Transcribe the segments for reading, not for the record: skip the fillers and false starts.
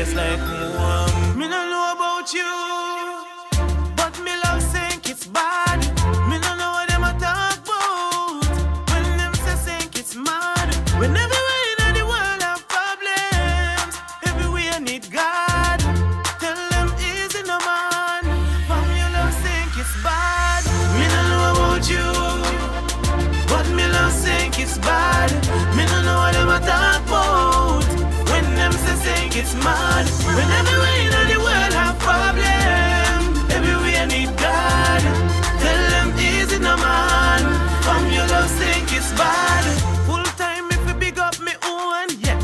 place like home. Me no know about you, but me love think it's bad. Me no know what them a talk about. When them say think it's mad. When everywhere in the world have problems, everywhere need God. Tell them easy no man. From you love think it's bad. Me no know about you, but me love think it's bad. Me no know what them a talk about. When them say think it's mad. When everywhere in the world have problems, everywhere need God. Tell them easy no man. From you love think it's bad. Full time if you big up me own, yeah.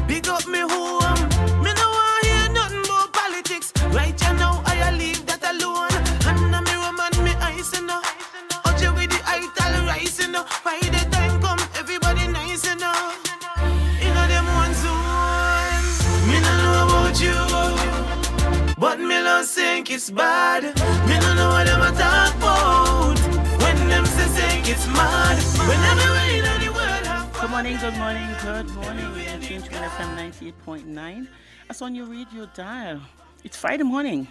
Big up me home. Me no want hear nothing about politics. Right you now I leave that alone. And now me woman me ice you know. Out you with the ital rice you know. By the time come everybody nice you know. You know them one zone. Me no know about you, but me love think it's bad. Me no know what them a talk about. When them say think it's mad. When everywhere in the world have Good morning, good morning, good morning. We're in Tune FM 98.9. That's on your radio dial. It's Friday morning.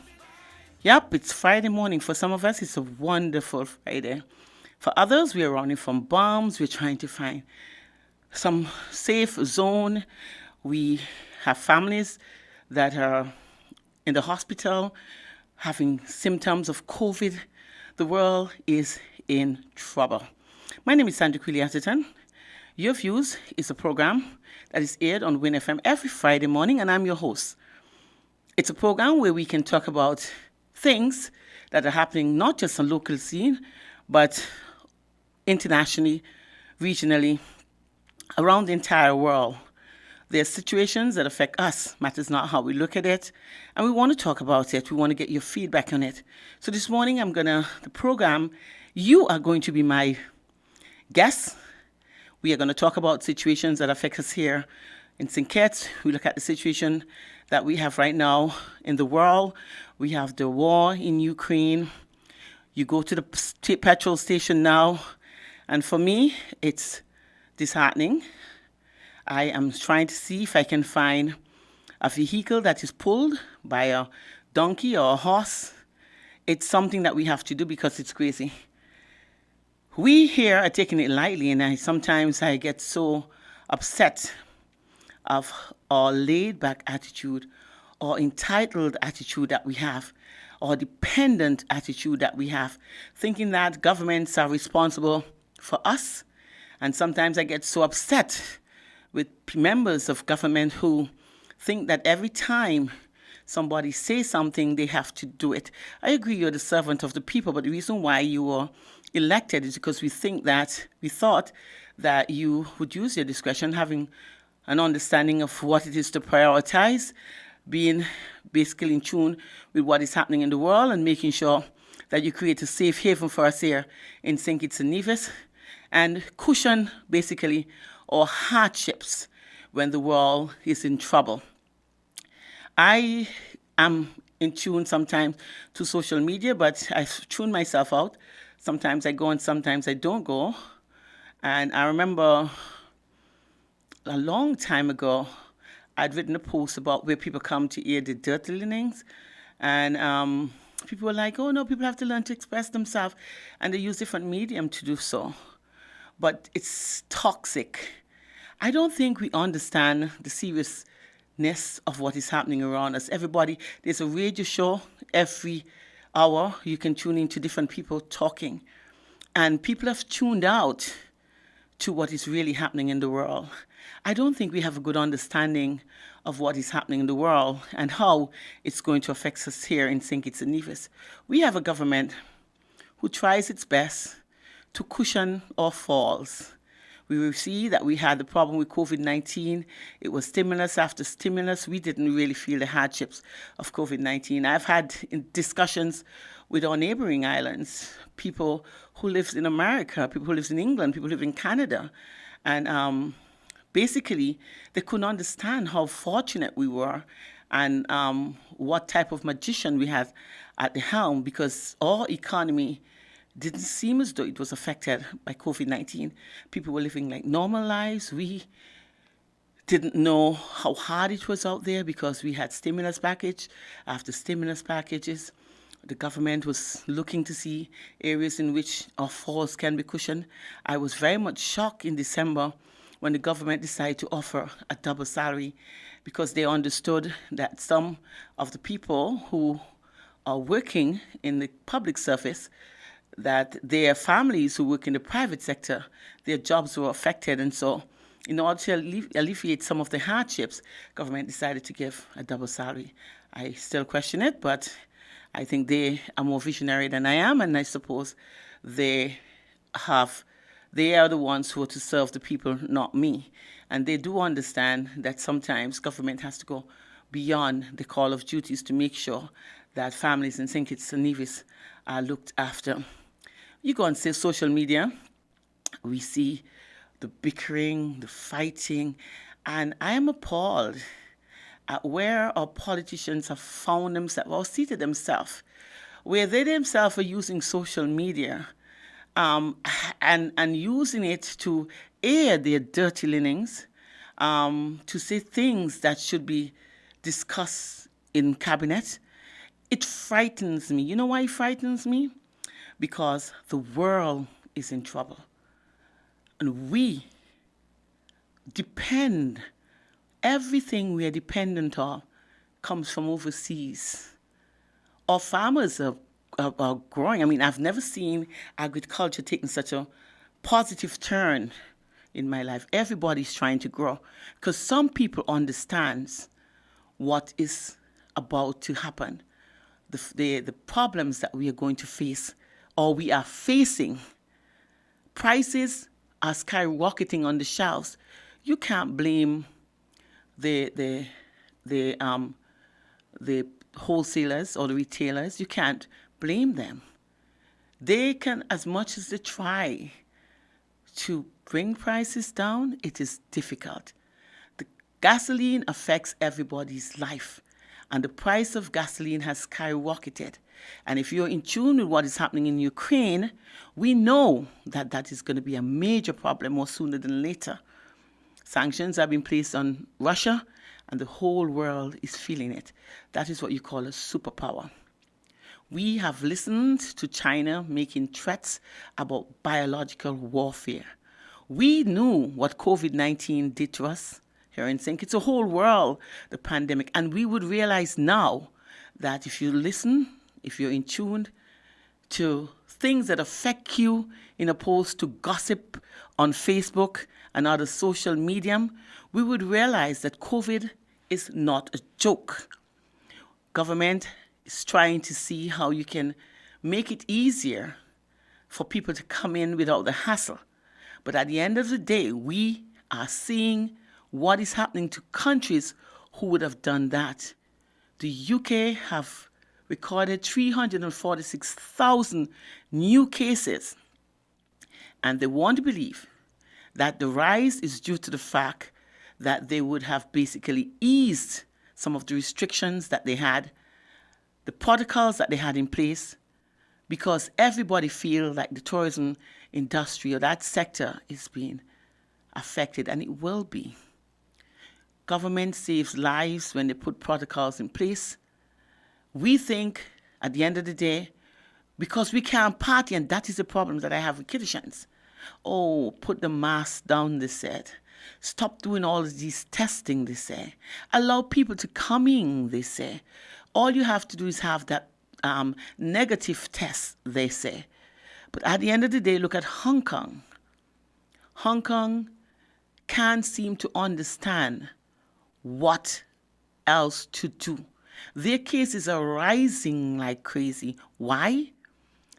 Yep, it's Friday morning. For some of us, it's a wonderful Friday. For others, we are running from bombs. We're trying to find some safe zone. We have families that are in the hospital having symptoms of COVID. The world is in trouble. My name is Sandra Quilly Atherton. Your Views is a program that is aired on Win FM every Friday morning, and I'm your host. It's a program where we can talk about things that are happening not just on local scene, but internationally, regionally, around the entire world. There are situations that affect us, matters not how we look at it, and we want to talk about it. We want to get your feedback on it. So this morning, the program, you are going to be my guest. We are going to talk about situations that affect us here in St. Kitts. We look at the situation that we have right now in the world. We have the war in Ukraine. You go to the petrol station now, and for me, it's disheartening. I am trying to see if I can find a vehicle that is pulled by a donkey or a horse. It's something that we have to do because it's crazy. We here are taking it lightly, and sometimes I get so upset of our laid-back attitude or entitled attitude that we have, or dependent attitude that we have, thinking that governments are responsible for us. And sometimes I get so upset with members of government who think that every time somebody says something, they have to do it. I agree you're the servant of the people, but the reason why you were elected is because we thought that you would use your discretion, having an understanding of what it is to prioritize, being basically in tune with what is happening in the world, and making sure that you create a safe haven for us here in St. Kitts and Nevis, and cushion basically our hardships when the world is in trouble. I am in tune sometimes to social media, but I tune myself out. Sometimes I go and sometimes I don't go. And I remember a long time ago, I'd written a post about where people come to air the dirty linens. And people were like, oh no, people have to learn to express themselves. And they use different medium to do so. But it's toxic. I don't think we understand the seriousness of what is happening around us. Everybody, there's a radio show every hour. You can tune into different people talking. And people have tuned out to what is really happening in the world. I don't think we have a good understanding of what is happening in the world and how it's going to affect us here in St. Kitts and Nevis. We have a government who tries its best to cushion our falls. We will see that we had the problem with COVID-19. It was stimulus after stimulus. We didn't really feel the hardships of COVID-19. I've had discussions with our neighboring islands, people who live in America, people who live in England, people who live in Canada. And basically, they couldn't understand how fortunate we were and what type of magician we had at the helm, because our economy didn't seem as though it was affected by COVID-19. People were living like normal lives. We didn't know how hard it was out there because we had stimulus package after stimulus packages. The government was looking to see areas in which our falls can be cushioned. I was very much shocked in December when the government decided to offer a double salary because they understood that some of the people who are working in the public service, that their families who work in the private sector, their jobs were affected. And so in order to alleviate some of the hardships, government decided to give a double salary. I still question it, but I think they are more visionary than I am, and I suppose they are the ones who are to serve the people, not me. And they do understand that sometimes government has to go beyond the call of duties to make sure that families in St. Kitts and Nevis are looked after. You go on say social media, we see the bickering, the fighting, and I am appalled at where our politicians have found themselves or seated themselves, where they themselves are using social media and using it to air their dirty linens, to say things that should be discussed in cabinet. It frightens me. You know why it frightens me? Because the world is in trouble. And we depend, everything we are dependent on comes from overseas. Our farmers are growing. I mean, I've never seen agriculture taking such a positive turn in my life. Everybody's trying to grow because some people understands what is about to happen, the problems that we are going to face or we are facing. Prices are skyrocketing on the shelves. You can't blame the wholesalers or the retailers. You can't blame them. They can, as much as they try to bring prices down, it is difficult. The gasoline affects everybody's life, and the price of gasoline has skyrocketed. And if you're in tune with what is happening in Ukraine, we know that that is going to be a major problem more sooner than later. Sanctions have been placed on Russia, and the whole world is feeling it. That is what you call a superpower. We have listened to China making threats about biological warfare. We knew what COVID-19 did to us here in St. Kitts, the whole world, the pandemic. And we would realize now that if you listen, if you're in tune to things that affect you in opposed to gossip on Facebook and other social media, we would realize that COVID is not a joke. Government is trying to see how you can make it easier for people to come in without the hassle. But at the end of the day, we are seeing what is happening to countries who would have done that. The UK have recorded 346,000 new cases, and they want to believe that the rise is due to the fact that they would have basically eased some of the restrictions that they had, the protocols that they had in place, because everybody feels like the tourism industry or that sector is being affected, and it will be. Government saves lives when they put protocols in place. We think at the end of the day, because we can't party, and that is the problem that I have with Kittitians. Oh, put the mask down, they said. Stop doing all of these testing, they say. Allow people to come in, they say. All you have to do is have that negative test, they say. But at the end of the day, look at Hong Kong. Hong Kong can't seem to understand what else to do. Their cases are rising like crazy. Why?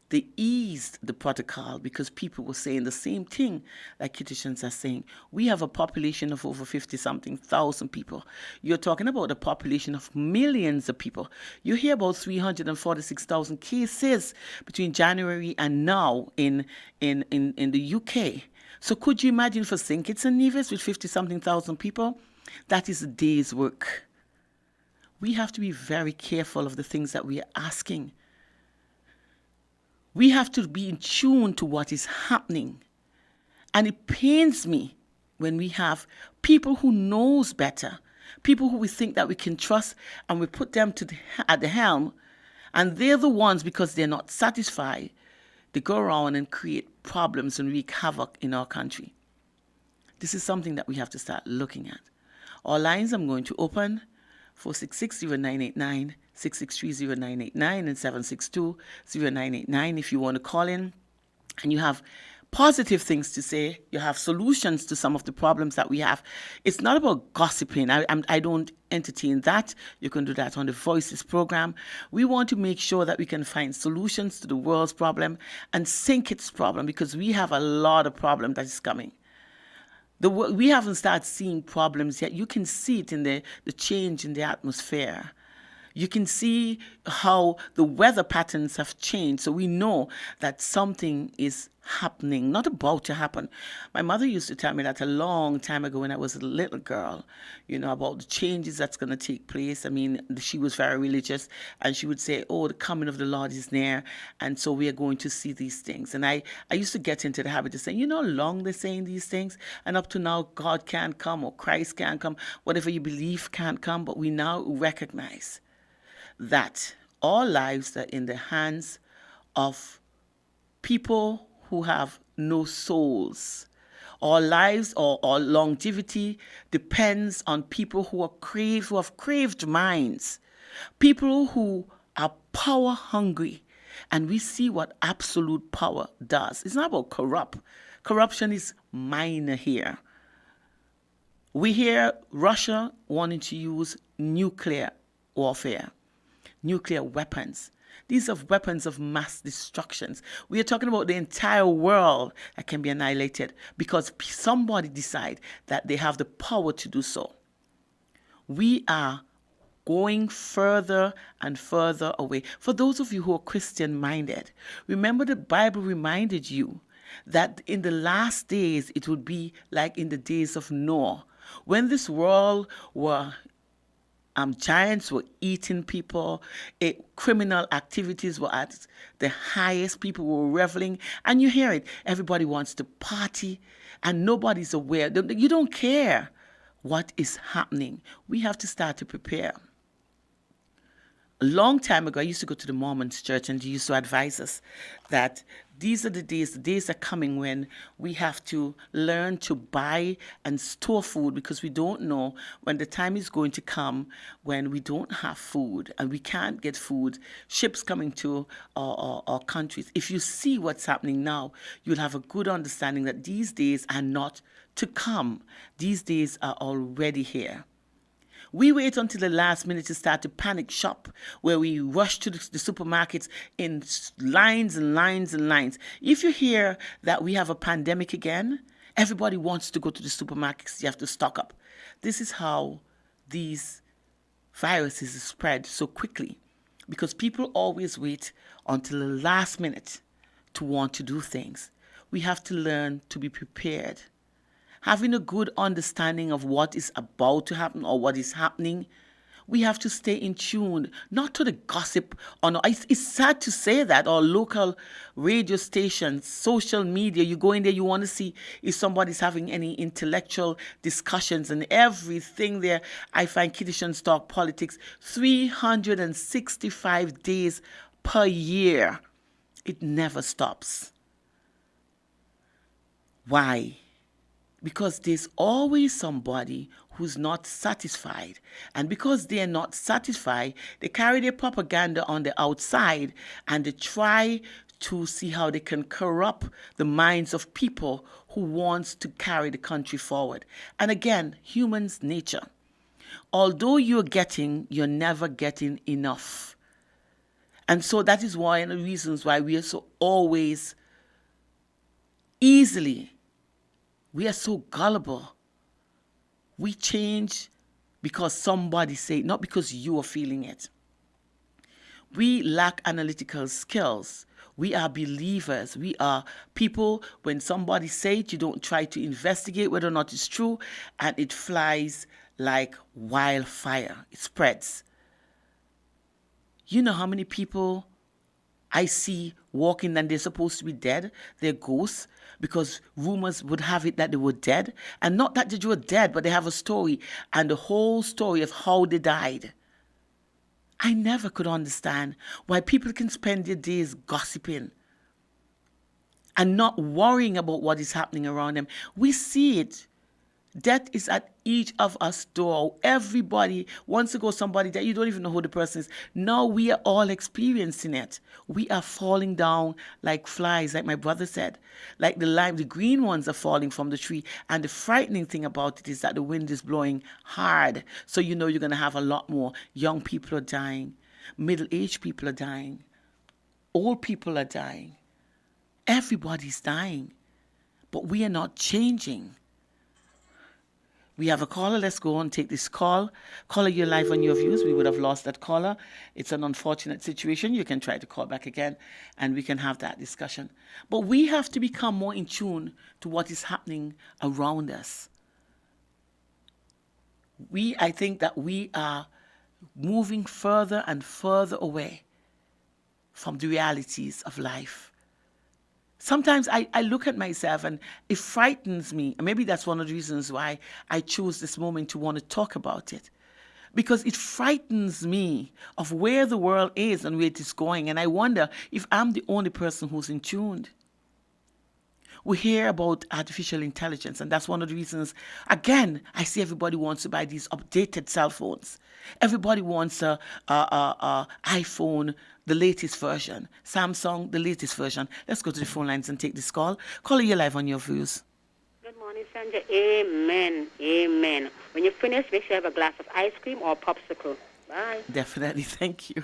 They eased the protocol because people were saying the same thing like Kittitians are saying. We have a population of over 50-something thousand people. You're talking about a population of millions of people. You hear about 346,000 cases between January and now in the UK. So could you imagine for St. Kitts and Nevis with 50-something thousand people? That is a day's work. We have to be very careful of the things that we are asking. We have to be in tune to what is happening. And it pains me when we have people who knows better, people who we think that we can trust, and we put them at the helm, and they're the ones, because they're not satisfied, they go around and create problems and wreak havoc in our country. This is something that we have to start looking at. Our lines I'm going to open: 466-0989, 663-0989, and 762-0989. If you want to call in and you have positive things to say, you have solutions to some of the problems that we have. It's not about gossiping. I don't entertain that. You can do that on the Voices program. We want to make sure that we can find solutions to the world's problem and sink its problem, because we have a lot of problem that is coming. We haven't started seeing problems yet. You can see it in the change in the atmosphere. You can see how the weather patterns have changed. So we know that something is happening, not about to happen. My mother used to tell me that a long time ago when I was a little girl, about the changes that's going to take place. I mean, she was very religious, and she would say, oh, the coming of the Lord is near, and so we are going to see these things. And I used to get into the habit of saying, how long they're saying these things, and up to now, God can't come, or Christ can't come, whatever you believe can't come, but we now recognize that our lives are in the hands of people who have no souls. Our lives or our longevity depends on people who have craved minds, people who are power hungry, and we see what absolute power does. It's not about corruption is minor here. We hear Russia wanting to use nuclear warfare, nuclear weapons. These are weapons of mass destructions. We are talking about the entire world that can be annihilated because somebody decide that they have the power to do so. We are going further and further away. For those of you who are Christian-minded, remember the Bible reminded you that in the last days it would be like in the days of Noah, when this world were giants were eating people, criminal activities were at the highest, people were reveling, and you hear it, everybody wants to party, and nobody's aware. You don't care what is happening. We have to start to prepare. A long time ago, I used to go to the Mormons church, and they used to advise us that these are the days are coming when we have to learn to buy and store food, because we don't know when the time is going to come when we don't have food and we can't get food, ships coming to our countries. If you see what's happening now, you'll have a good understanding that these days are not to come. These days are already here. We wait until the last minute to start to panic shop, where we rush to the supermarkets in lines and lines and lines. If you hear that we have a pandemic again, everybody wants to go to the supermarkets. You have to stock up. This is how these viruses spread so quickly, because people always wait until the last minute to want to do things. We have to learn to be prepared. Having a good understanding of what is about to happen or what is happening, we have to stay in tune, not to the gossip. It's sad to say that our local radio stations, social media, you go in there, you want to see if somebody's having any intellectual discussions, and everything there. I find Kiddishans Talk Politics 365 days per year. It never stops. Why? Because there's always somebody who's not satisfied. And because they're not satisfied, they carry their propaganda on the outside, and they try to see how they can corrupt the minds of people who wants to carry the country forward. And again, human's nature. Although you're never getting enough. And so that is one of the reasons why we are so always we are so gullible. We change because somebody said, not because you are feeling it. We lack analytical skills. We are believers. We are people, when somebody says it, you don't try to investigate whether or not it's true, and it flies like wildfire. It spreads. You know how many people I see walking and they're supposed to be dead. They're ghosts because rumors would have it that they were dead. And not that they were dead, but they have a story and the whole story of how they died. I never could understand why people can spend their days gossiping and not worrying about what is happening around them. We see it. Death is at each of us door. Everybody wants to go somebody that you don't even know who the person is. Now we are all experiencing it. We are falling down like flies, like my brother said. Like the green ones are falling from the tree. And the frightening thing about it is that the wind is blowing hard. So you know you're going to have a lot more. Young people are dying. Middle-aged people are dying. Old people are dying. Everybody's dying. But we are not changing. We have a caller. Let's go and take this call. Caller, you're live on Your Views. We would have lost that caller. It's an unfortunate situation. You can try to call back again and we can have that discussion. But we have to become more in tune to what is happening around us. I think that we are moving further and further away from the realities of life. Sometimes I look at myself and it frightens me. And maybe that's one of the reasons why I chose this moment to want to talk about it. Because it frightens me of where the world is and where it is going. And I wonder if I'm the only person who's in tune. We hear about artificial intelligence, and that's one of the reasons, again, I see everybody wants to buy these updated cell phones. Everybody wants a iPhone, the latest version. Samsung, the latest version. Let's go to the phone lines and take this call. Caller, you're live on Your Views. Good morning, Sandra. Amen. Amen. When you finish, make sure you have a glass of ice cream or popsicle. Bye. Definitely. Thank you.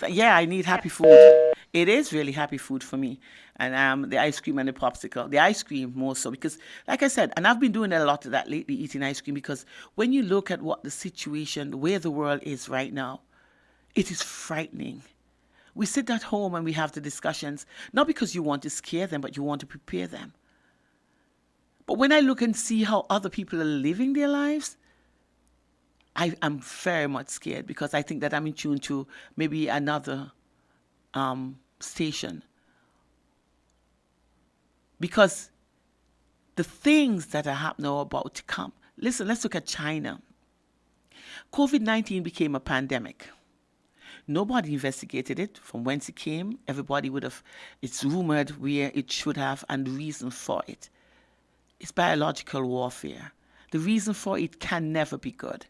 Yeah, I need happy food. It is really happy food for me. And the ice cream and the popsicle. The ice cream more so because, like I said, and I've been doing a lot of that lately, eating ice cream, because when you look at what the situation, where the world is right now, it is frightening. We sit at home and we have the discussions, not because you want to scare them, but you want to prepare them. But when I look and see how other people are living their lives, I'm very much scared because I think that I'm in tune to maybe another station. Because the things that are happening are about to come. Listen, let's look at China. COVID-19 became a pandemic. Nobody investigated it from whence it came. Everybody it's rumored where it should have and the reason for it. It's biological warfare. The reason for it can never be good.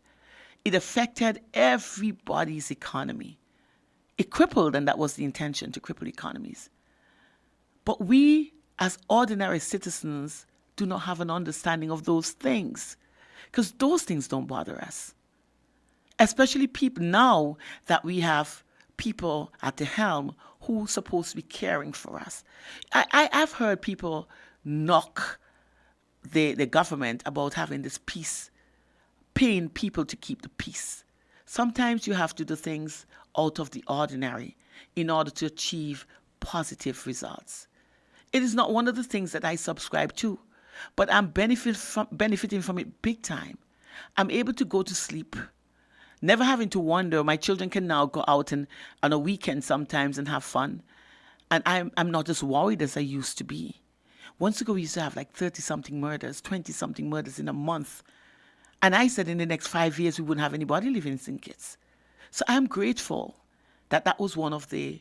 It affected everybody's economy. It crippled, and that was the intention, to cripple economies. But we, as ordinary citizens, do not have an understanding of those things, because those things don't bother us. Especially people now that we have people at the helm who are supposed to be caring for us. I've heard people knock the government about having this peace, paying people to keep the peace. Sometimes you have to do things out of the ordinary in order to achieve positive results. It is not one of the things that I subscribe to, but I'm benefiting from it big time. I'm able to go to sleep, never having to wonder. My children can now go out and on a weekend sometimes and have fun. And I'm not as worried as I used to be. Once ago, we used to have like 30-something murders, 20-something murders in a month. And I said in the next 5 years, we wouldn't have anybody living in St. Kitts. So I'm grateful that that was one of the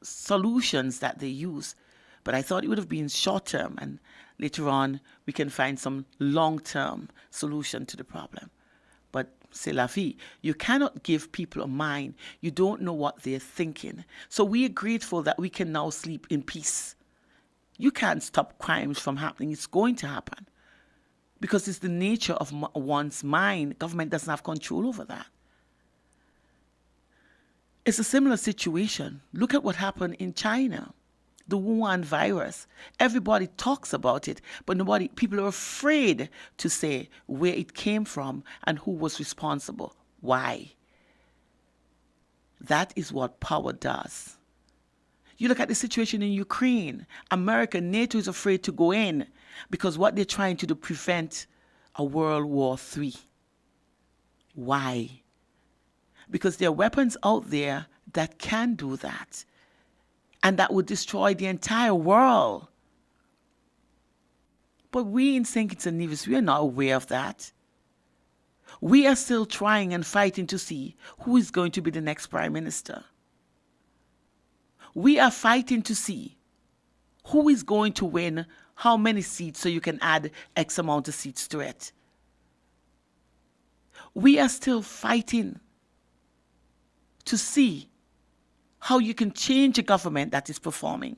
solutions that they use. But I thought it would have been short-term, and later on, we can find some long-term solution to the problem. But c'est la vie. You cannot give people a mind. You don't know what they're thinking. So we are grateful that we can now sleep in peace. You can't stop crimes from happening. It's going to happen. Because it's the nature of one's mind. Government doesn't have control over that. It's a similar situation. Look at what happened in China. The Wuhan virus. Everybody talks about it, but people are afraid to say where it came from and who was responsible. Why? That is what power does. You look at the situation in Ukraine. America, NATO is afraid to go in because what they're trying to do, prevent a World War III. Why? Because there are weapons out there that can do that. And that would destroy the entire world. But we in St. Kitts and Nevis, we are not aware of that. We are still trying and fighting to see who is going to be the next Prime Minister. We are fighting to see who is going to win how many seats so you can add X amount of seats to it. We are still fighting to see how you can change a government that is performing.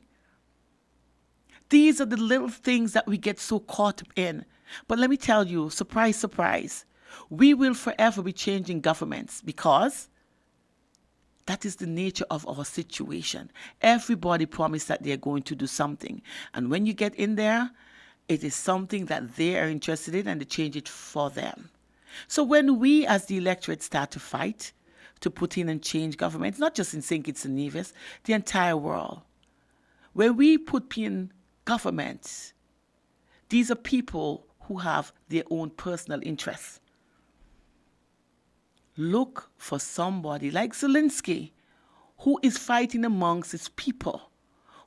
These are the little things that we get so caught up in. But let me tell you, surprise, surprise, we will forever be changing governments because that is the nature of our situation. Everybody promised that they're going to do something. And when you get in there, it is something that they are interested in and they change it for them. So when we as the electorate start to fight to put in and change governments, not just in St. Kitts and Nevis, the entire world, when we put in governments, these are people who have their own personal interests. Look for somebody like Zelensky, who is fighting amongst his people,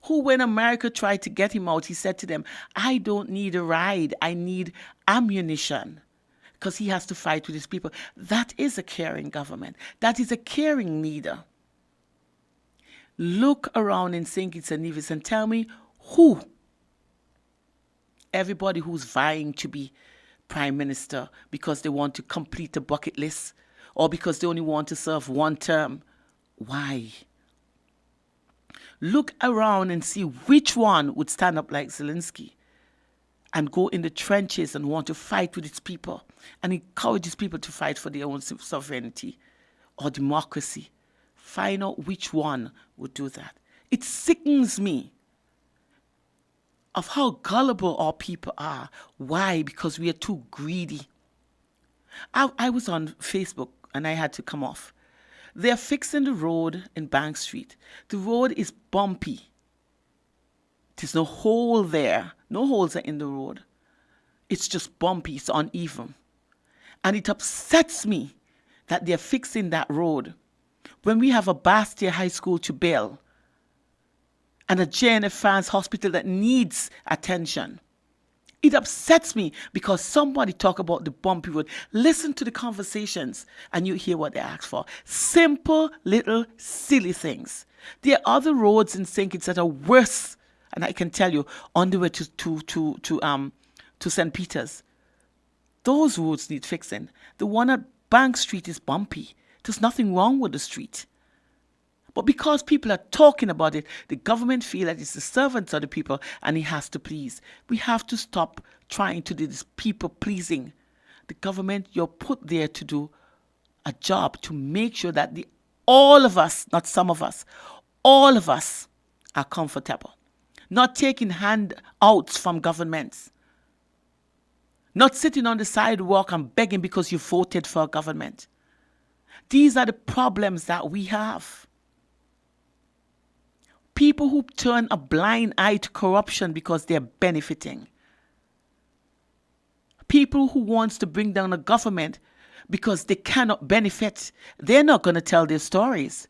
who when America tried to get him out, he said to them, I don't need a ride, I need ammunition, because he has to fight with his people. That is a caring government. That is a caring leader. Look around in St. Kitts and Nevis and tell me who, everybody who's vying to be Prime Minister because they want to complete a bucket list, or because they only want to serve one term. Why? Look around and see which one would stand up like Zelensky and go in the trenches and want to fight with its people and encourage its people to fight for their own sovereignty or democracy. Find out which one would do that. It sickens me of how gullible our people are. Why? Because we are too greedy. I was on Facebook and I had to come off. They're fixing the road in Bank Street. The road is bumpy. There's no hole there. No holes are in the road. It's just bumpy. It's uneven. And it upsets me that they're fixing that road when we have a Bastia High School to build and a JNF France hospital that needs attention. It upsets me because somebody talk about the bumpy road. Listen to the conversations and you hear what they ask for. Simple, little, silly things. There are other roads in St. Kitts that are worse, and I can tell you, on the way to St. Peter's. Those roads need fixing. The one at Bank Street is bumpy. There's nothing wrong with the street. But because people are talking about it, the government feel that it's the servants of the people and it has to please. We have to stop trying to do this people pleasing. The government, you're put there to do a job to make sure that all of us, not some of us, all of us are comfortable. Not taking handouts from governments. Not sitting on the sidewalk and begging because you voted for a government. These are the problems that we have. People who turn a blind eye to corruption because they're benefiting. People who wants to bring down a government because they cannot benefit. They're not going to tell their stories.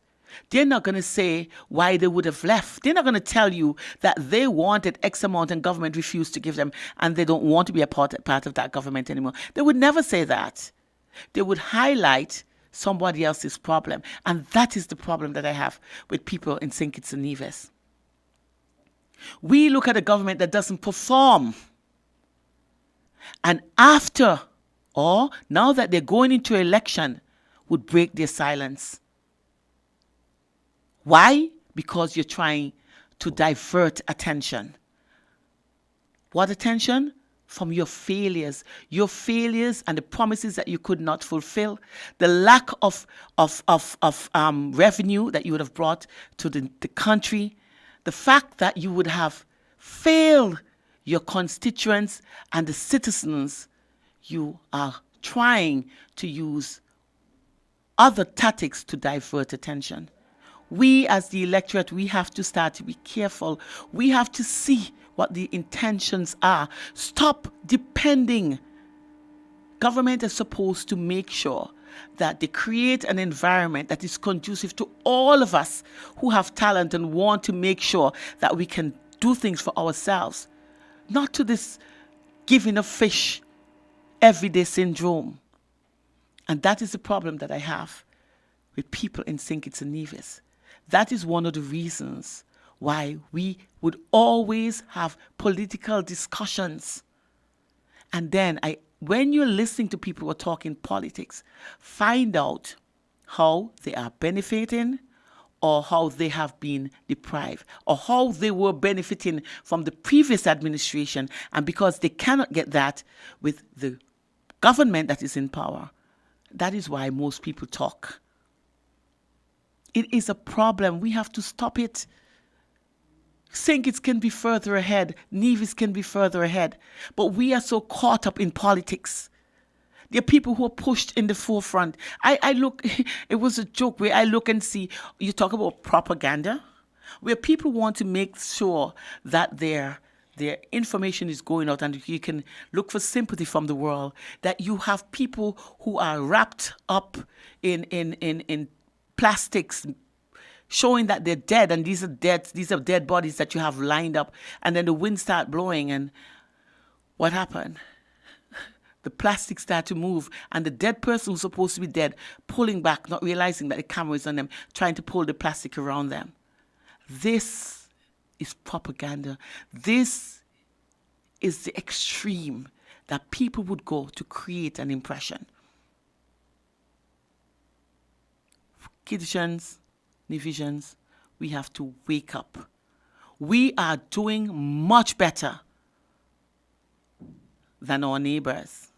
They're not going to say why they would have left. They're not going to tell you that they wanted X amount and government refused to give them and they don't want to be a part of that government anymore. They would never say that. They would highlight somebody else's problem. And that is the problem that I have with people in St. Kitts and Nevis. We look at a government that doesn't perform. And after, or now that they're going into election, would break their silence. Why? Because you're trying to divert attention. What attention? From your failures and the promises that you could not fulfill, the lack of revenue that you would have brought to the country, the fact that you would have failed your constituents and the citizens. You are trying to use other tactics to divert attention. We as the electorate, we have to start to be careful. We have to see what the intentions are. Stop depending. Government is supposed to make sure that they create an environment that is conducive to all of us who have talent and want to make sure that we can do things for ourselves, not to this giving a fish everyday syndrome. And that is the problem that I have with people in St. Kitts and Nevis. That is one of the reasons why we would always have political discussions. And then when you're listening to people who are talking politics, find out how they are benefiting or how they have been deprived or how they were benefiting from the previous administration. And because they cannot get that with the government that is in power, that is why most people talk. It is a problem. We have to stop it. St. Kitts can be further ahead. Nevis can be further ahead. But we are so caught up in politics. There are people who are pushed in the forefront. I look, it was a joke where I look and see, you talk about propaganda, where people want to make sure that their information is going out and you can look for sympathy from the world, that you have people who are wrapped up in plastics, showing that they're dead, and these are dead bodies that you have lined up, and then the wind start blowing, and what happened? The plastic start to move, and the dead person who's supposed to be dead, pulling back, not realizing that the camera is on them, trying to pull the plastic around them. This is propaganda. This is the extreme that people would go to create an impression. Kittitians, Nevisians, we have to wake up. We are doing much better than our neighbors.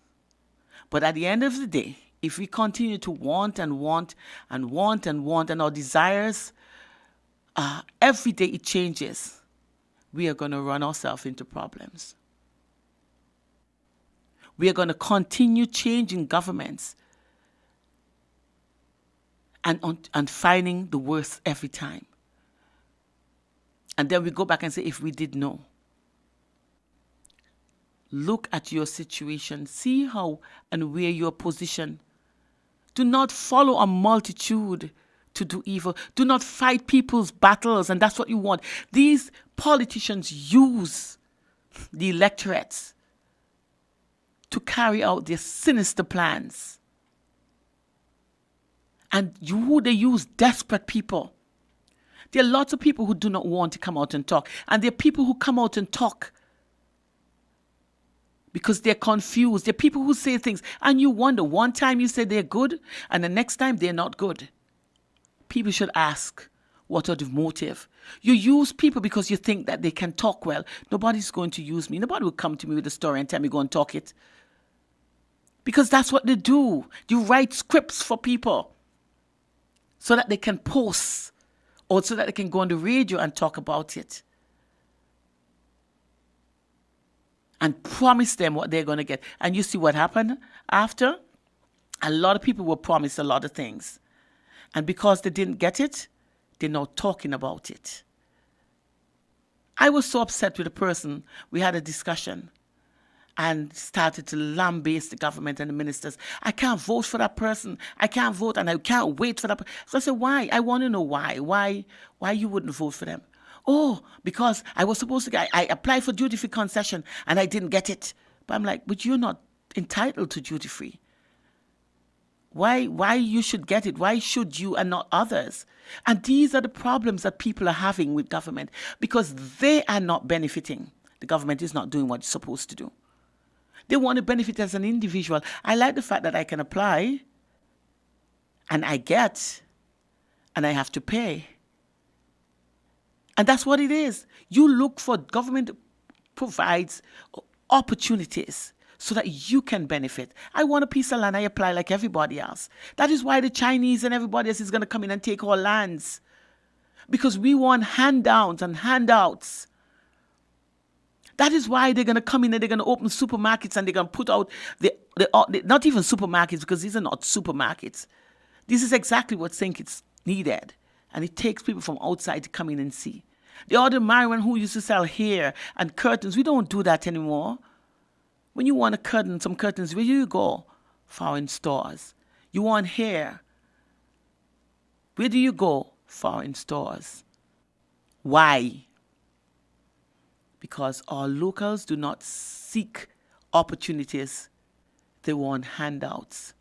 But at the end of the day, if we continue to want and want and want and want, and our desires, every day it changes, we are going to run ourselves into problems. We are going to continue changing governments and finding the worst every time. And then we go back and say, if we did know. Look at your situation. See how and where you're positioned. Do not follow a multitude to do evil. Do not fight people's battles, and that's what you want. These politicians use the electorates to carry out their sinister plans. And they use desperate people. There are lots of people who do not want to come out and talk. And there are people who come out and talk because they're confused. There are people who say things and you wonder, one time you say they're good and the next time they're not good. People should ask, what are the motive? You use people because you think that they can talk well. Nobody's going to use me. Nobody will come to me with a story and tell me go and talk it. Because that's what they do. You write scripts for people so that they can post or so that they can go on the radio and talk about it. And promise them what they're going to get. And you see what happened after? A lot of people were promised a lot of things. And because they didn't get it, they're now talking about it. I was so upset with a person. We had a discussion and started to lambaste the government and the ministers. I can't vote for that person. I can't vote and I can't wait for that person. So I said, why? I want to know why. Why you wouldn't vote for them? Oh, because I was supposed to I applied for duty-free concession and I didn't get it. But I'm like, but you're not entitled to duty-free. Why you should get it? Why should you and not others? And these are the problems that people are having with government because they are not benefiting. The government is not doing what it's supposed to do. They want to benefit as an individual. I like the fact that I can apply and I get and I have to pay. And that's what it is. You look for government provides opportunities so that you can benefit. I want a piece of land, I apply like everybody else. That is why the Chinese and everybody else is going to come in and take our lands. Because we want handouts and handouts. That is why they're going to come in and they're going to open supermarkets and they're going to put out, not even supermarkets because these are not supermarkets. This is exactly what St. Kitts needed. And it takes people from outside to come in and see. The other Marian who used to sell hair and curtains, we don't do that anymore. When you want some curtains, where do you go? Foreign stores. You want hair. Where do you go? Foreign stores. Why? Because our locals do not seek opportunities. They want handouts.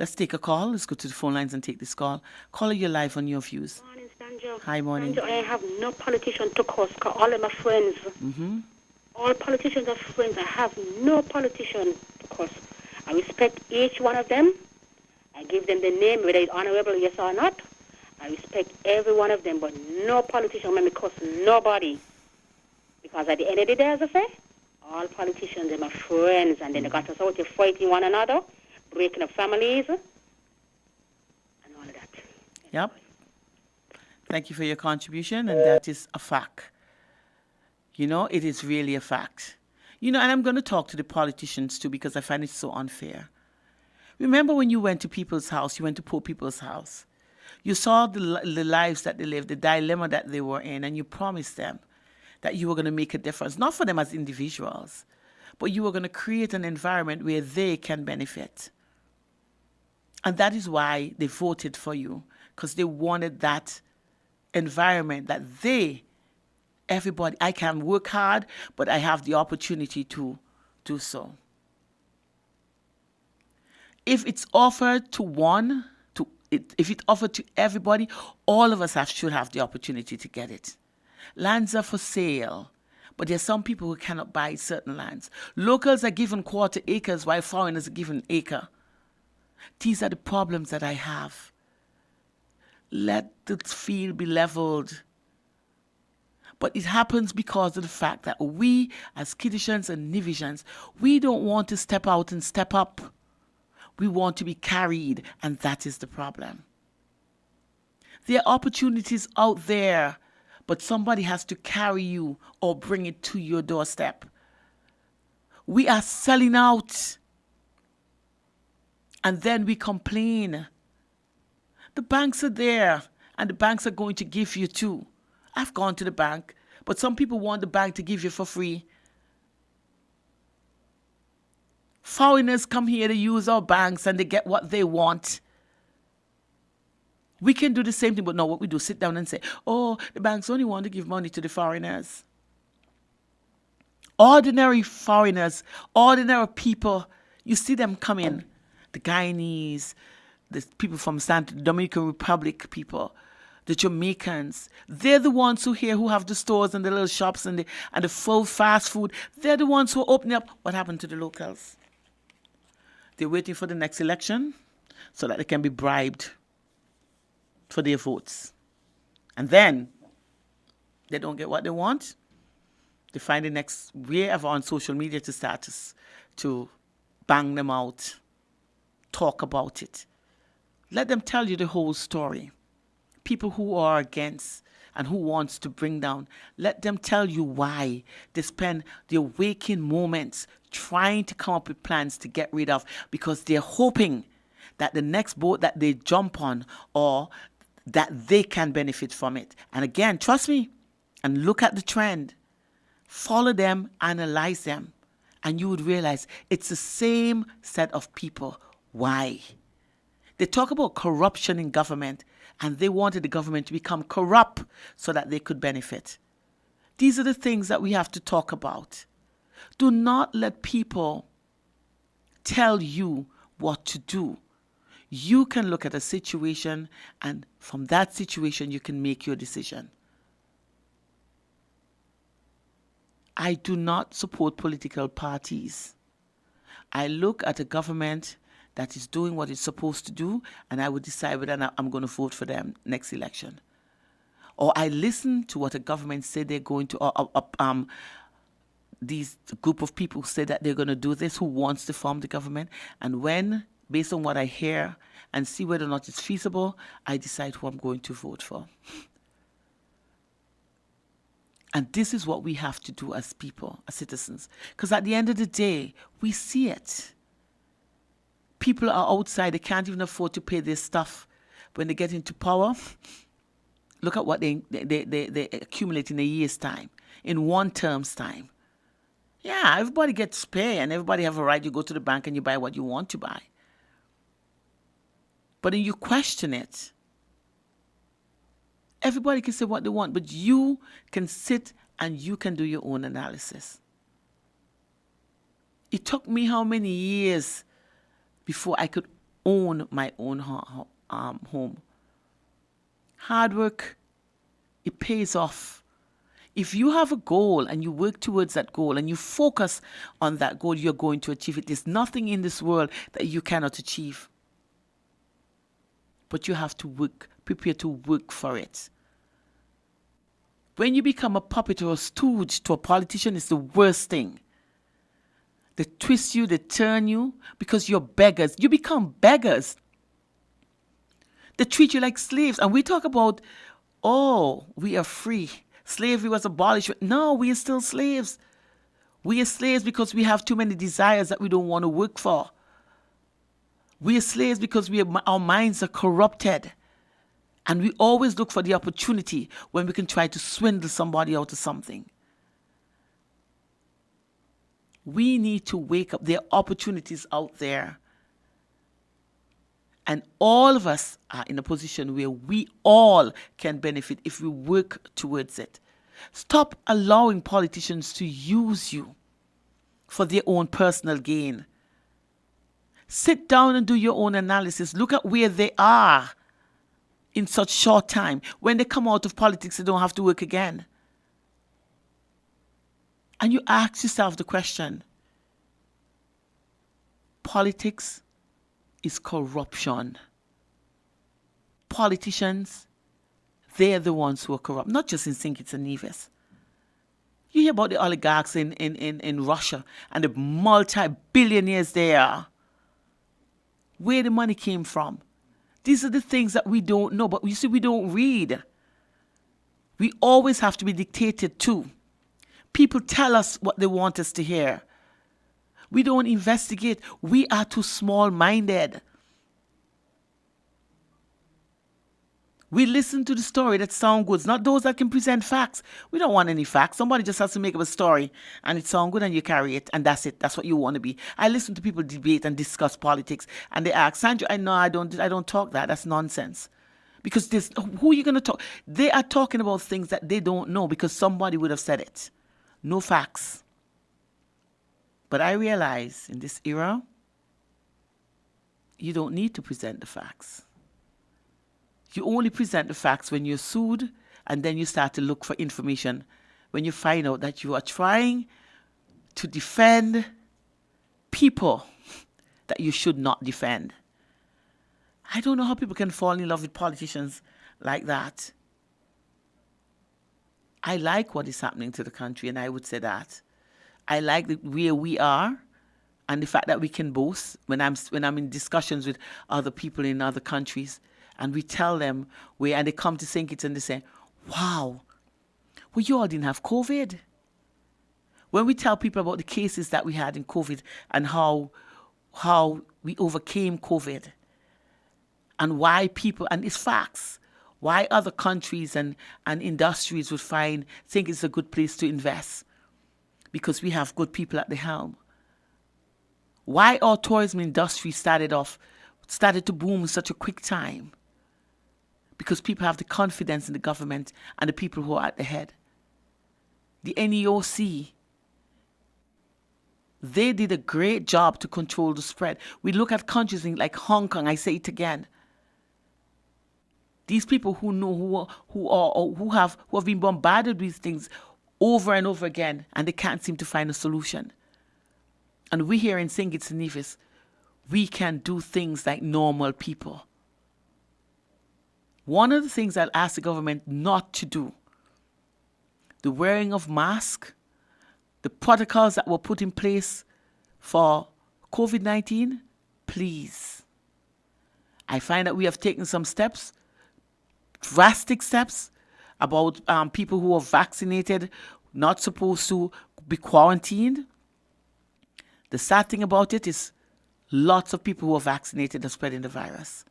Let's take a call. Let's go to the phone lines and take this call. Caller, you're live on Your Views. Morning, Sandra. Hi, morning. Sandra, I have no politician to curse, 'cause all of my friends. All politicians are friends. I have no politician to curse. I respect each one of them. I give them the name, whether it's honorable, yes or not. I respect every one of them, but no politician make me curse nobody. Because at the end of the day, as I say, all politicians are my friends, and then they got us out here fighting one another, breaking up families, and all of that. Yep. Thank you for your contribution, and that is a fact. You know, it is really a fact. You know, and I'm going to talk to the politicians too, because I find it so unfair. Remember when you went to people's house, you went to poor people's house. You saw the lives that they lived, the dilemma that they were in, and you promised them that you were going to make a difference, not for them as individuals, but you were going to create an environment where they can benefit. And that is why they voted for you, because they wanted that environment that everybody, I can work hard, but I have the opportunity to do so. If it's offered to one, if it's offered to everybody, all of us should have the opportunity to get it. Lands are for sale, but there are some people who cannot buy certain lands. Locals are given quarter acres while foreigners are given acre. These are the problems that I have. Let the field be leveled. But it happens because of the fact that we, as Kiddishans and Nivisians, we don't want to step out and step up. We want to be carried, and that is the problem. There are opportunities out there, but somebody has to carry you or bring it to your doorstep. We are selling out, and then we complain. The banks are there, and the banks are going to give you too. I've gone to the bank, but some people want the bank to give you for free. Foreigners come here to use our banks and they get what they want. We can do the same thing, but no, what we do, sit down and say, oh, the banks only want to give money to the foreigners. Ordinary foreigners, ordinary people, you see them come in. The Guyanese, the people from the Dominican Republic people, the Jamaicans, they're the ones who have the stores and the little shops and the full fast food. They're the ones who are opening up. What happened to the locals? They're waiting for the next election so that they can be bribed for their votes. And then they don't get what they want. They find the next way ever on social media to start to bang them out, talk about it. Let them tell you the whole story. People who are against and who wants to bring down, let them tell you why they spend their waking moments trying to come up with plans to get rid of, because they're hoping that the next boat that they jump on or that they can benefit from it. And again, trust me, and look at the trend. Follow them, analyze them, and you would realize it's the same set of people. Why? They talk about corruption in government, and they wanted the government to become corrupt so that they could benefit. These are the things that we have to talk about. Do not let people tell you what to do. You can look at a situation, and from that situation, you can make your decision. I do not support political parties. I look at a government that is doing what it's supposed to do, and I would decide whether I'm going to vote for them next election. Or I listen to what a government say they're going to, these group of people say that they're going to do this, who wants to form the government, and when, based on what I hear and see whether or not it's feasible, I decide who I'm going to vote for. And this is what we have to do as people, as citizens. Because at the end of the day, we see it. People are outside, they can't even afford to pay their stuff. When they get into power, look at what they accumulate in a year's time, in one term's time. Yeah, everybody gets pay and everybody have a right. You go to the bank and you buy what you want to buy. But then you question it. Everybody can say what they want, but you can sit and you can do your own analysis. It took me how many years before I could own my own home? Hard work, it pays off. If you have a goal and you work towards that goal and you focus on that goal, you're going to achieve it. There's nothing in this world that you cannot achieve. But you have to work, prepare to work for it. When you become a puppet or a stooge to a politician, it's the worst thing. They twist you, they turn you, because you're beggars. You become beggars. They treat you like slaves. And we talk about, oh, we are free. Slavery was abolished. No, we are still slaves. We are slaves because we have too many desires that we don't want to work for. We are slaves because our minds are corrupted. And we always look for the opportunity when we can try to swindle somebody out of something. We need to wake up. There are opportunities out there. And all of us are in a position where we all can benefit if we work towards it. Stop allowing politicians to use you for their own personal gain. Sit down and do your own analysis. Look at where they are in such short time. When they come out of politics, they don't have to work again. And you ask yourself the question, politics is corruption. Politicians, they're the ones who are corrupt, not just in St. Kitts and Nevis. You hear about the oligarchs in Russia and the multi-billionaires there. Where the money came from. These are the things that we don't know, but you see, we don't read. We always have to be dictated to. People tell us what they want us to hear. We don't investigate. We are too small-minded. We listen to the story that sounds good, not those that can present facts. We don't want any facts. Somebody just has to make up a story and it sounds good and you carry it and that's it. That's what you want to be. I listen to people debate and discuss politics and they ask, Sandra, I don't talk that. That's nonsense. Because who are you going to talk? They are talking about things that they don't know because somebody would have said it. No facts. But I realize in this era, you don't need to present the facts. You only present the facts when you're sued, and then you start to look for information when you find out that you are trying to defend people that you should not defend. I don't know how people can fall in love with politicians like that. I like what is happening to the country, and I would say that. I like where we are and the fact that we can boast when I'm in discussions with other people in other countries and we tell them and they come to St. Kitts and they say, wow, well, you all didn't have COVID. When we tell people about the cases that we had in COVID and how we overcame COVID and why people, and it's facts, why other countries and industries would think it's a good place to invest because we have good people at the helm. Why our tourism industry started to boom in such a quick time. Because people have the confidence in the government and the people who are at the head. The NEOC, they did a great job to control the spread. We look at countries like Hong Kong, I say it again. These people who know who have been bombarded with things over and over again, and they can't seem to find a solution. And we here in St. Kitts and Nevis, we can do things like normal people. One of the things I'll ask the government not to do, the wearing of masks, the protocols that were put in place for COVID-19, please. I find that we have taken some steps, drastic steps, about people who are vaccinated not supposed to be quarantined. The sad thing about it is lots of people who are vaccinated are spreading the virus.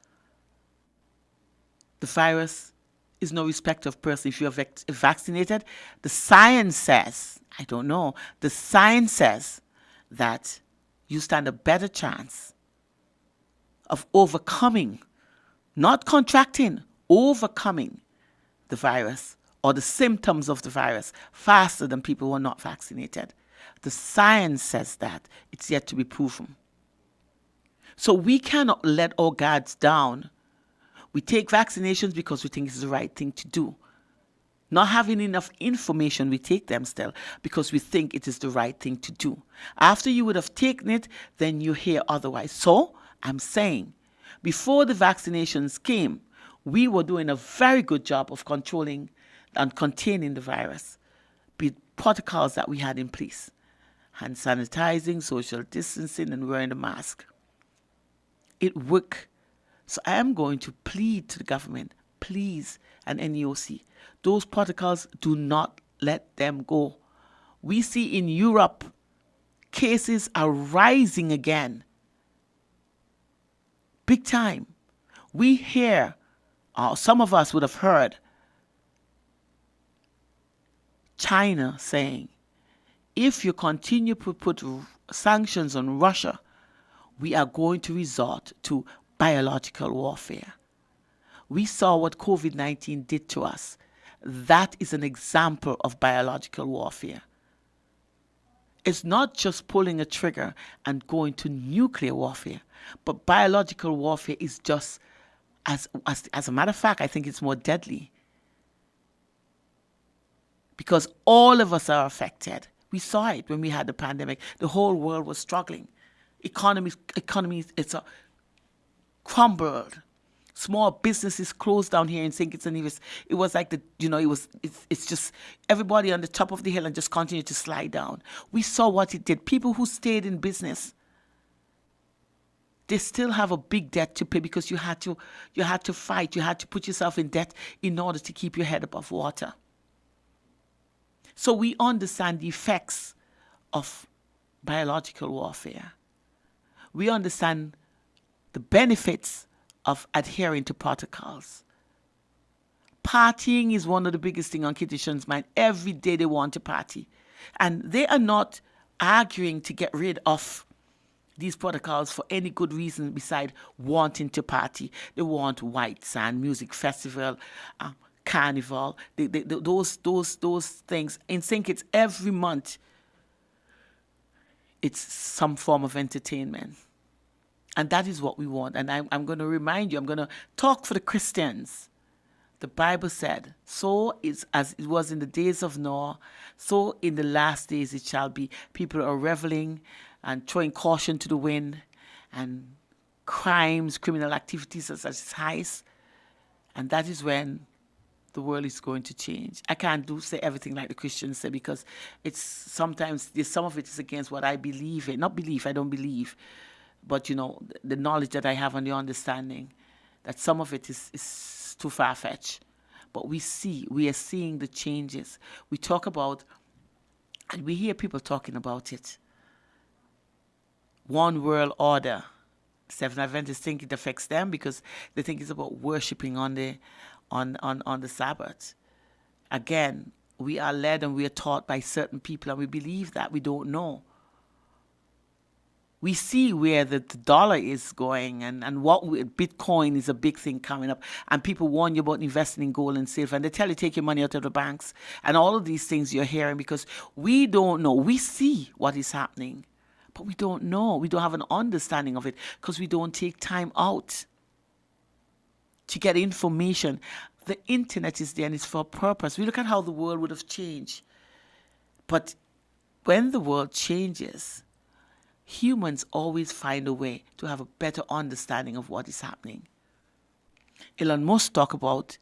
The virus is no respect of person. If you're vaccinated, the science says, I don't know, the science says that you stand a better chance of overcoming not contracting, overcoming the virus or the symptoms of the virus faster than people who are not vaccinated. The science says that. It's yet to be proven. So we cannot let our guards down. We take vaccinations because we think it's the right thing to do. Not having enough information, we take them still because we think it is the right thing to do. After you would have taken it, then you hear otherwise. So I'm saying, before the vaccinations came, we were doing a very good job of controlling and containing the virus. With protocols that we had in place. Hand sanitizing, social distancing, and wearing the mask. It worked. So I am going to plead to the government, please, and NEOC, those protocols, do not let them go. We see in Europe, cases are rising again. Big time. We hear, some of us would have heard, China saying, if you continue to put sanctions on Russia, we are going to resort to biological warfare. We saw what COVID-19 did to us. That is an example of biological warfare. It's not just pulling a trigger and going to nuclear warfare, but biological warfare is just, as a matter of fact, I think it's more deadly. Because all of us are affected. We saw it when we had the pandemic. The whole world was struggling. Economies, it's a crumbled. Small businesses closed down here in St. Kitts and Nevis. It was like it's just everybody on the top of the hill and just continued to slide down. We saw what it did. People who stayed in business, they still have a big debt to pay because you had to fight. You had to put yourself in debt in order to keep your head above water. So we understand the effects of biological warfare. We understand the benefits of adhering to protocols. Partying is one of the biggest things on Kittitians' mind. Every day they want to party. And they are not arguing to get rid of these protocols for any good reason beside wanting to party. They want White Sand Music Festival, Carnival, those things. In St. Kitts, every month, it's some form of entertainment. And that is what we want. And I'm going to remind you, I'm going to talk for the Christians. The Bible said, so is as it was in the days of Noah, so in the last days it shall be. People are reveling and throwing caution to the wind, and crimes, criminal activities are at its highest. And that is when the world is going to change. I can't say everything like the Christians say because it's sometimes some of it is against what I believe in. Not belief, I don't believe. But, the knowledge that I have and the understanding that some of it is too far-fetched. But we are seeing the changes. We talk about, and we hear people talking about it. One world order. Seventh Adventists think it affects them because they think it's about worshiping on the Sabbath. Again, we are led and we are taught by certain people, and we believe that. We don't know. We see where the dollar is going and what Bitcoin is a big thing coming up. And people warn you about investing in gold and silver. And they tell you take your money out of the banks. And all of these things you're hearing because we don't know. We see what is happening. But we don't know. We don't have an understanding of it because we don't take time out to get information. The internet is there and it's for a purpose. We look at how the world would have changed. But when the world changes, humans always find a way to have a better understanding of what is happening. Elon Musk talk about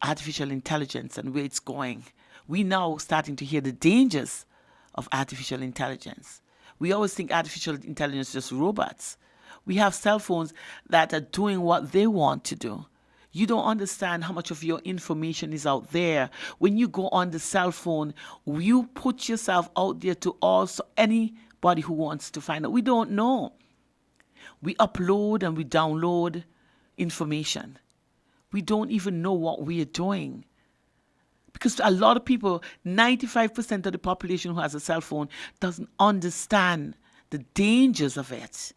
artificial intelligence and where it's going. We now starting to hear the dangers of artificial intelligence. We always think artificial intelligence is just robots. We have cell phones that are doing what they want to do. You don't understand how much of your information is out there. When you go on the cell phone, you put yourself out there to also anybody who wants to find out. We don't know. We upload and we download information. We don't even know what we are doing. Because a lot of people, 95% of the population who has a cell phone doesn't understand the dangers of it.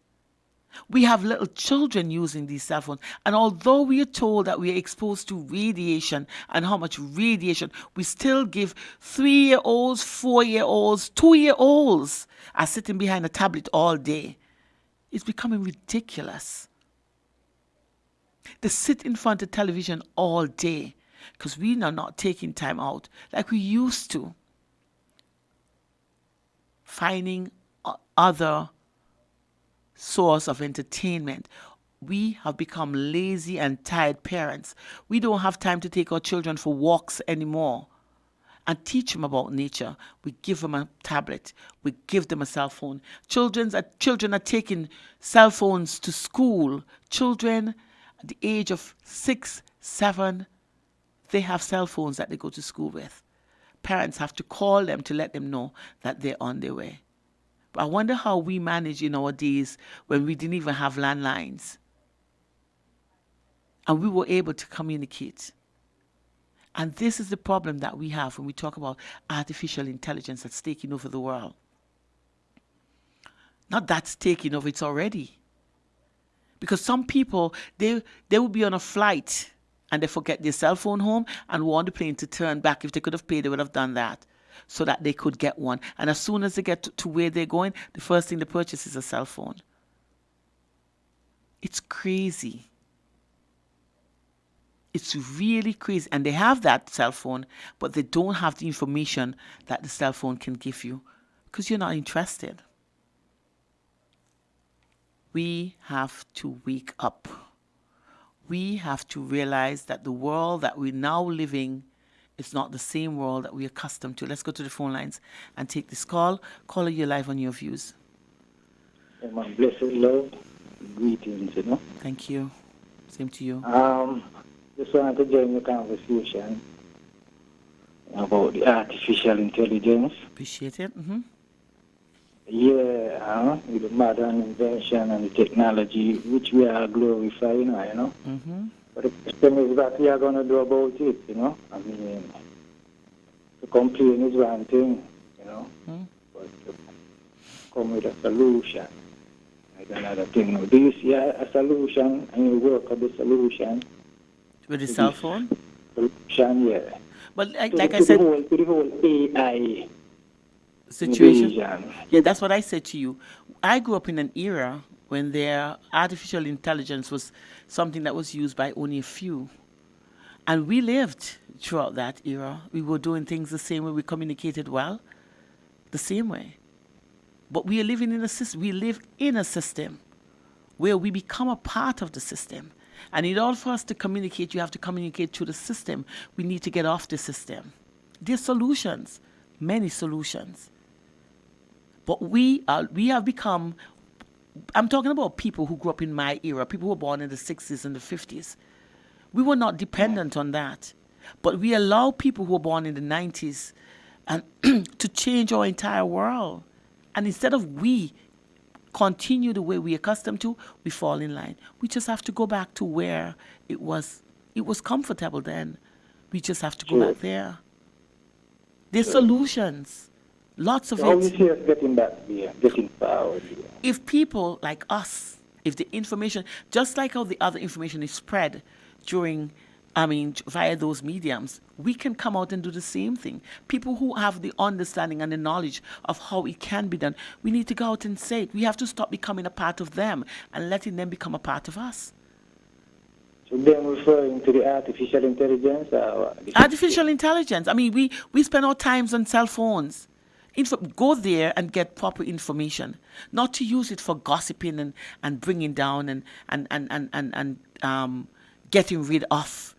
We have little children using these cell phones. And although we are told that we are exposed to radiation and how much radiation, we still give 3-year-olds, 4-year-olds, 2-year-olds are sitting behind a tablet all day. It's becoming ridiculous. They sit in front of television all day because we are not taking time out like we used to, finding other source of entertainment. We have become lazy and tired parents. We don't have time to take our children for walks anymore and teach them about nature. We give them a tablet. We give them a cell phone. Children are taking cell phones to school. Children at the age of 6, 7, they have cell phones that they go to school with. Parents have to call them to let them know that they're on their way. But I wonder how we manage in our days when we didn't even have landlines. And we were able to communicate. And this is the problem that we have when we talk about artificial intelligence that's taking over the world. Not that's taking over, it's already. Because some people, they will be on a flight and they forget their cell phone home and want the plane to turn back. If they could have paid, they would have done that, so that they could get one. And as soon as they get to where they're going, the first thing they purchase is a cell phone. It's crazy. It's really crazy. And they have that cell phone, but they don't have the information that the cell phone can give you because you're not interested. We have to wake up. We have to realize that the world that we're now living is not the same world that we're accustomed to. Let's go to the phone lines and take this call. Caller, you're live on your views. My blessed love, greetings, Thank you. Same to you. Just wanted to join the conversation about the artificial intelligence. Appreciate it. Yeah, with the modern invention and the technology, which we are glorifying, But the question is what we are going to do about it, I mean, to complain is one thing, but to come with a solution is another thing. Do you see a solution and you work on the solution? With the cell phone? Solution, yeah. But like I said, to the whole AI situation. invasion. Yeah, that's what I said to you. I grew up in an era when their artificial intelligence was something that was used by only a few. And we lived throughout that era. We were doing things the same way. We communicated well, the same way. But we are living in a system. We live in a system where we become a part of the system. And in order for us to communicate, you have to communicate through the system. We need to get off the system. There's solutions, many solutions. But we have become, I'm talking about people who grew up in my era, people who were born in the 60s and the 50s. We were not dependent on that. But we allow people who were born in the 90s and to change our entire world. And instead of we continue the way we're accustomed to, we fall in line. We just have to go back to where it was comfortable then. We just have to go back there. There's solutions. Lots of How it. we see us getting back there, getting forward here? If people like us, if the information, just like how the other information is spread via those mediums, we can come out and do the same thing. People who have the understanding and the knowledge of how it can be done, we need to go out and say it. We have to stop becoming a part of them and letting them become a part of us. So then referring to the artificial intelligence? Artificial intelligence. I mean, we spend our times on cell phones. Go there and get proper information, not to use it for gossiping and bringing down and getting rid of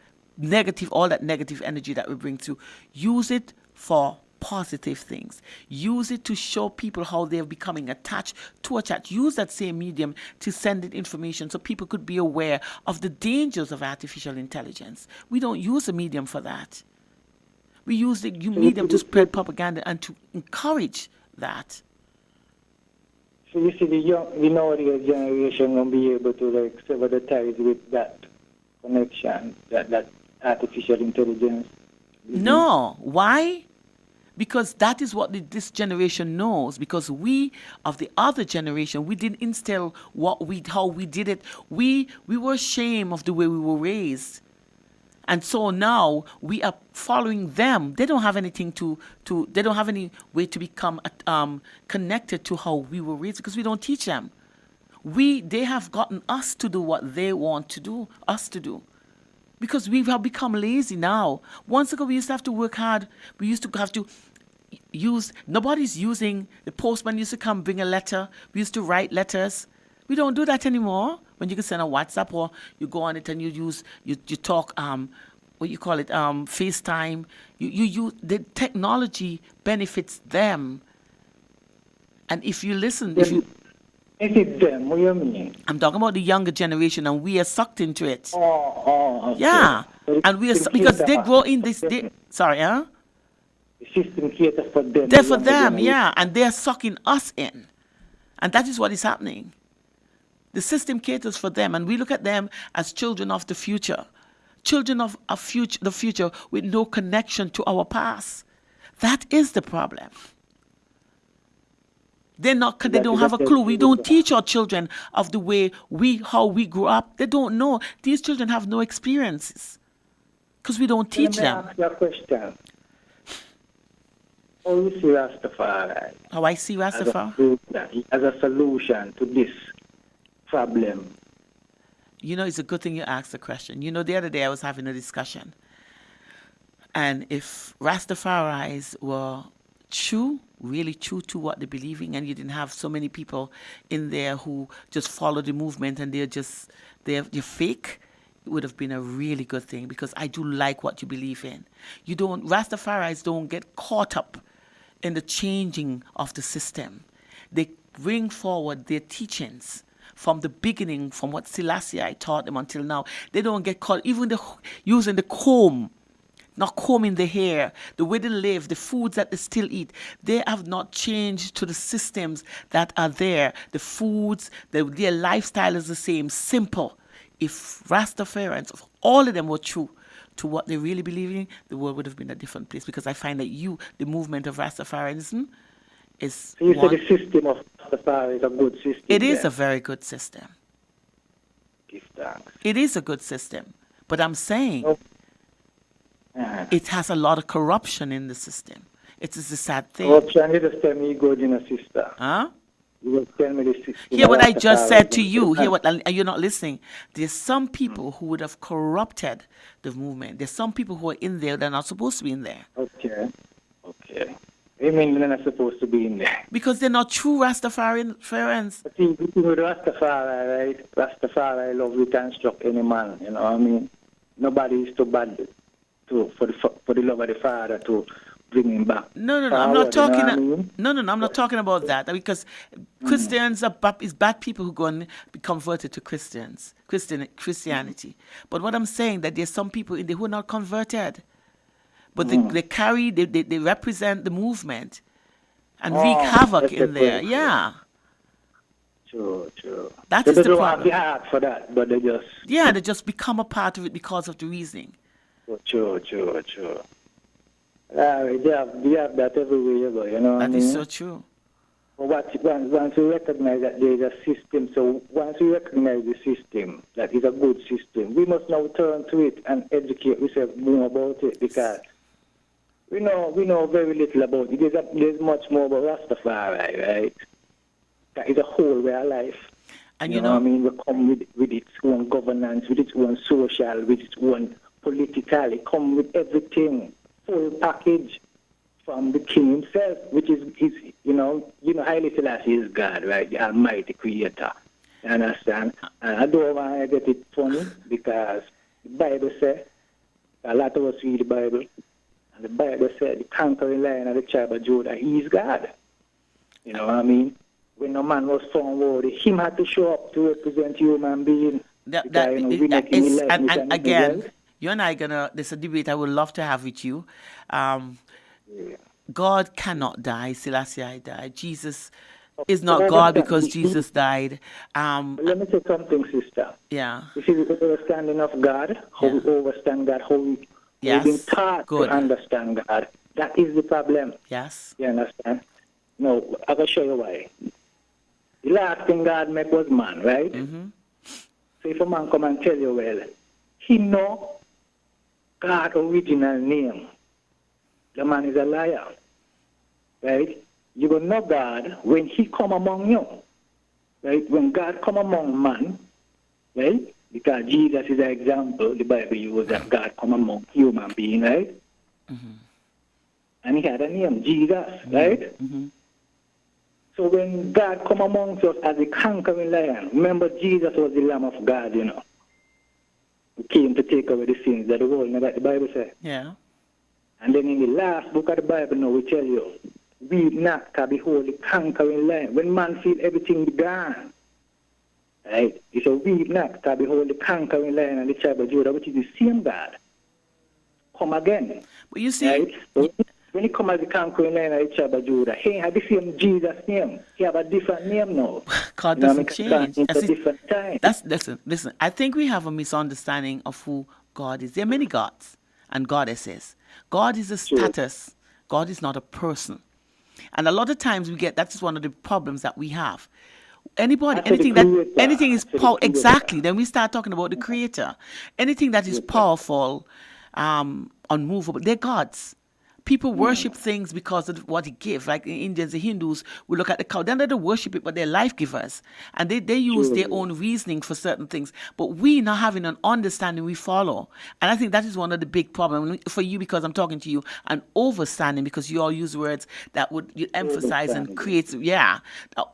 all that negative energy that we bring through. Use it for positive things. Use it to show people how they're becoming attached to a chat. Use that same medium to send it information so people could be aware of the dangers of artificial intelligence. We don't use a medium for that. We use the medium to spread propaganda and to encourage that. So you see the nowadays generation won't be able to sever the ties with that connection, that artificial intelligence? No. Why? because that is what this generation knows. Because we of the other generation, we didn't instill how we did it. We were ashamed of the way we were raised. And so now we are following them. They don't have anything they don't have any way to become connected to how we were raised, because we don't teach them. They have gotten us to do what they want us to do. Because we have become lazy now. Once ago, we used to have to work hard. We used to have to nobody's using, the postman used to come bring a letter. We used to write letters. We don't do that anymore. When you can send a WhatsApp, or you go on it and you talk, what you call it, FaceTime. You the technology benefits them. And if you listen, Benefit them, what do you mean? I'm talking about the younger generation, and we are sucked into it. Okay. Yeah, and because they grow in this. Sorry, huh? The system caters for them. They're for them, yeah, and they're sucking us in, and that is what is happening. The system caters for them, and we look at them as children of the future, children of the future with no connection to our past. That is the problem. They don't have a clue. We don't teach our children of the way how we grew up. They don't know. These children have no experiences because we don't teach them. Let me ask you a question. How you see Rastafari? How I see Rastafari? As a solution to this problem. You know, it's a good thing you asked the question. You know, the other day I was having a discussion. And if Rastafaris were really true to what they're believing, and you didn't have so many people in there who just follow the movement and they're fake, it would have been a really good thing, because I do like what you believe in. Rastafaris don't get caught up in the changing of the system. They bring forward their teachings from the beginning, from what Selassie I taught them until now. They don't get caught, even using the comb, not combing the hair, the way they live, the foods that they still eat. They have not changed to the systems that are there. The foods, their lifestyle is the same, simple. If Rastafarians, if all of them were true to what they really believe in, the world would have been a different place, because I find that the movement of Rastafarianism is... So you say the system of Rastafari is a good system? It is a very good system. Give thanks. It is a good system. But I'm saying... It has a lot of corruption in the system. It is a sad thing. Corruption, you just tell me good in a sister. Huh? You will tell me the system. Hear what I just said to you. You're not listening. There's some people who would have corrupted the movement. There's some people who are in there that are not supposed to be in there. Okay. You mean they're not supposed to be in there? Because they're not true Rastafarians. But see, the thing with Rastafari, right? Rastafari love reconstruct any man, you know what I mean? Nobody is too bad for the love of the Father to bring him back. No, I'm not talking. I'm not talking about that, because Christians is bad people who go and be converted to Christianity. But what I'm saying, that there's some people in there who are not converted, but they represent the movement and wreak havoc in there. Yeah. True. That so is they the don't problem. have the heart for that, but they just... Yeah, they just become a part of it because of the reasoning. True. They have that everywhere you go, you know what I mean? That is so true. But once you recognize that there is a system, so once you recognize the system, that is a good system, we must now turn to it and educate ourselves more about it, because we know very little about it. There's much more about Rastafari, right? That is a whole way of life. And you know what I mean? We come with its own governance, with its own social, with its own political. It comes with everything, full package from the king himself, which is Haile Selassie is God, right? The Almighty Creator. You understand? And I don't want to get it funny, because the Bible says, a lot of us read the Bible, and the Bible said the conquering Lion of the tribe of Judah, he is God. You know what I mean? When no man was found worthy, him had to show up to represent human being. And again, you and I there's a debate I would love to have with you. God cannot die. Selassie died. Jesus is not God because Jesus died. Let me say something, sister. Yeah. You see, the understanding of God, how we understand God, how we've been taught to understand God, That is the problem. Yes. You understand? No, I can show you why. The last thing God made was man, right? Mm-hmm. So if a man come and tell you, well, he know God's original name, the man is a liar, right? You will know God when he come among you, right? When God come among man, right? Because Jesus is an example, the Bible uses that God come among human being, right? Mm-hmm. And he had a name, Jesus, right? Mm-hmm. So when God come amongst us as a conquering lion, remember Jesus was the Lamb of God, you know. He came to take away the sins of the world, you know what the Bible says. Yeah. And then in the last book of the Bible now we tell you, weep not, because behold the conquering lion. When man feel everything be gone, right? He said, weep not, because behold the conquering lion and the tribe of Judah, which is the same God, come again. But you see, Right? So when he come as the conquering lion of the tribe of Judah, he have the same Jesus name. He have a different name now. God You know, doesn't change. It's a different time. Listen. I think we have a misunderstanding of who God is. There are many gods and goddesses. God is a status. God is not a person. And a lot of times that is one of the problems that we have. Anything is power. Exactly. Then we start talking about the creator. Anything that is powerful, unmovable, they're gods. People worship things because of what it gives. Like in Indians, the Hindus will look at the cow. Then they don't worship it, but they're life givers. And they use their own reasoning for certain things. But we not having an understanding, we follow. And I think that is one of the big problems for you, because I'm talking to you, an overstanding, because you all use words that would emphasize and create, the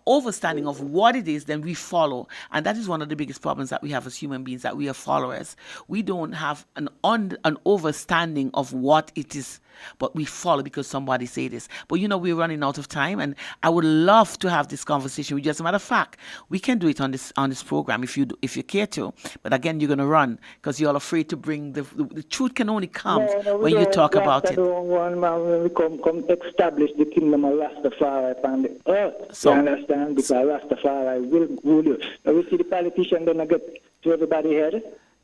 overstanding of what it is, then we follow. And that is one of the biggest problems that we have as human beings, that we are followers. We don't have an overstanding of what it is, but we follow because somebody say this. But we're running out of time, and I would love to have this conversation with you. As a matter of fact, we can do it on this program if you care to. But again, you're gonna run because you're all afraid to bring the truth. Can only come when you talk about it. When we come establish the kingdom of Rastafari upon the earth. So, you understand? Because Rastafari will rule you. Now we see the politicians don't get to everybody head.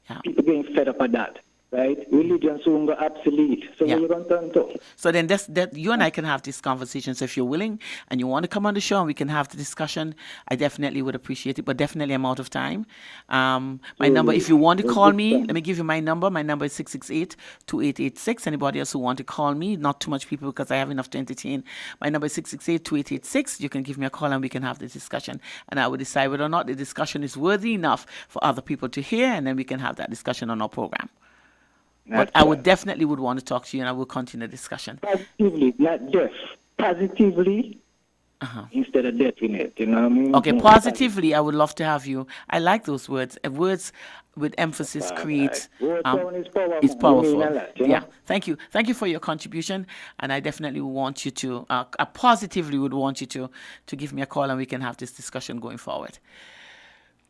Yeah. People getting fed up with that. Right? Religion soon go obsolete. So what you going to turn to? So then that you and I can have this conversation. So if you're willing and you want to come on the show and we can have the discussion, I definitely would appreciate it. But definitely I'm out of time. My number, if you want to call me, let me give you my number. My number is 668-2886. Anybody else who want to call me, not too much people because I have enough to entertain. My number is 668-2886. You can give me a call and we can have the discussion. And I will decide whether or not the discussion is worthy enough for other people to hear, and then we can have that discussion on our program. But I would definitely want to talk to you, and I will continue the discussion. Positively, not deaf. Positively instead of definite. You know what I mean? Okay, positively, I would love to have you. I like those words. Words with emphasis create. It's powerful. Yeah. Thank you. Thank you for your contribution, and I definitely want you to. I positively would want you to give me a call, and we can have this discussion going forward.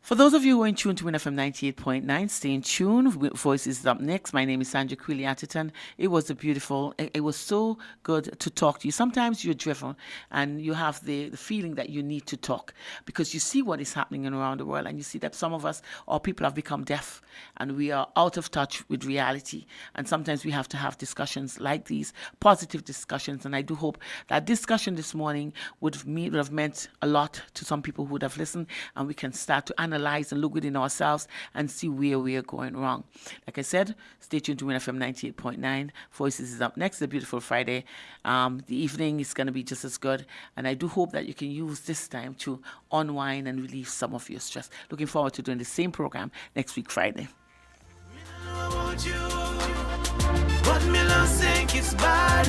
For those of you who are in tune to Win FM 98.9, stay in tune. Voices is up next. My name is Sandra Quilly Atherton. It was it was so good to talk to you. Sometimes you're driven and you have the feeling that you need to talk because you see what is happening around the world, and you see that some of us, our people, have become deaf and we are out of touch with reality. And sometimes we have to have discussions like these, positive discussions. And I do hope that discussion this morning would have meant a lot to some people who would have listened, and we can start to analyze and look within ourselves and see where we are going wrong. Like I said, stay tuned to Win FM 98.9. Voices is up next. It's a beautiful Friday. The evening is going to be just as good, and I do hope that you can use this time to unwind and relieve some of your stress. Looking forward to doing the same program next week, Friday. But me love think it's bad.